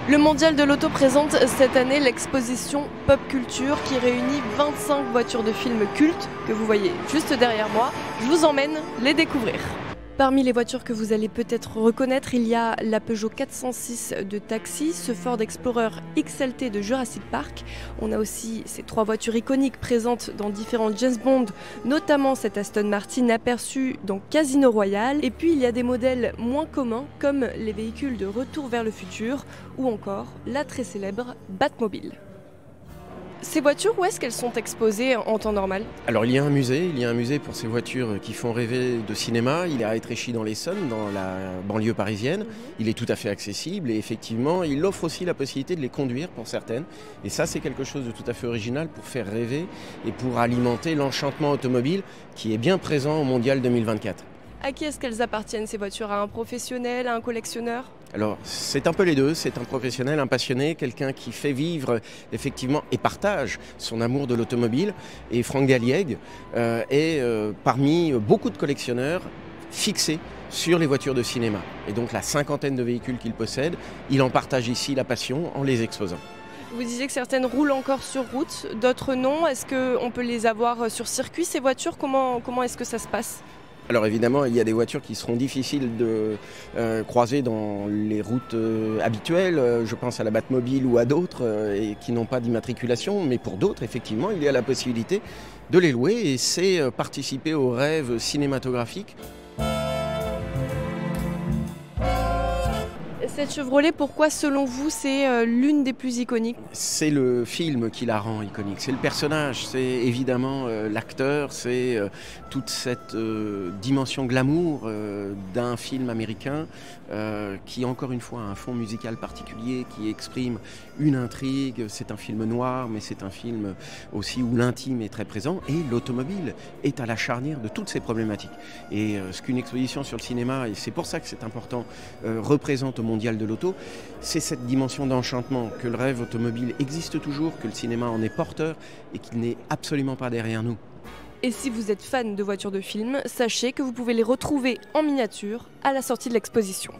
Le Mondial de l'Auto présente cette année l'exposition Pop Culture qui réunit 25 voitures de films cultes que vous voyez juste derrière moi. Je vous emmène les découvrir. Parmi les voitures que vous allez peut-être reconnaître, il y a la Peugeot 406 de Taxi, ce Ford Explorer XLT de Jurassic Park. On a aussi ces trois voitures iconiques présentes dans différents James Bond, notamment cette Aston Martin aperçue dans Casino Royale. Et puis il y a des modèles moins communs comme les véhicules de Retour vers le futur ou encore la très célèbre Batmobile. Ces voitures, où est-ce qu'elles sont exposées en temps normal? Alors il y a un musée pour ces voitures qui font rêver de cinéma. Il est à Étréchy dans l'Essonne, dans la banlieue parisienne. Il est tout à fait accessible et effectivement il offre aussi la possibilité de les conduire pour certaines. Et ça c'est quelque chose de tout à fait original pour faire rêver et pour alimenter l'enchantement automobile qui est bien présent au Mondial 2024. À qui est-ce qu'elles appartiennent ces voitures? À un professionnel, à un collectionneur? Alors c'est un peu les deux, c'est un professionnel, un passionné, quelqu'un qui fait vivre effectivement et partage son amour de l'automobile. Et Franck Galliègue est parmi beaucoup de collectionneurs fixés sur les voitures de cinéma. Et donc la cinquantaine de véhicules qu'il possède, il en partage ici la passion en les exposant. Vous disiez que certaines roulent encore sur route, d'autres non. Est-ce qu'on peut les avoir sur circuit, ces voitures? Comment est-ce que ça se passe? Alors évidemment, il y a des voitures qui seront difficiles de croiser dans les routes habituelles. Je pense à la Batmobile ou à d'autres et qui n'ont pas d'immatriculation. Mais pour d'autres, effectivement, il y a la possibilité de les louer et c'est participer au rêve cinématographique. Cette Chevrolet, pourquoi selon vous c'est l'une des plus iconiques? C'est le film qui la rend iconique, c'est le personnage, c'est évidemment l'acteur, c'est toute cette dimension glamour d'un film américain qui encore une fois a un fond musical particulier, qui exprime une intrigue. C'est un film noir mais c'est un film aussi où l'intime est très présent et l'automobile est à la charnière de toutes ces problématiques. Et ce qu'une exposition sur le cinéma, et c'est pour ça que c'est important, représente au Mondial de l'Auto, c'est cette dimension d'enchantement, que le rêve automobile existe toujours, que le cinéma en est porteur et qu'il n'est absolument pas derrière nous. Et si vous êtes fan de voitures de film, sachez que vous pouvez les retrouver en miniature à la sortie de l'exposition.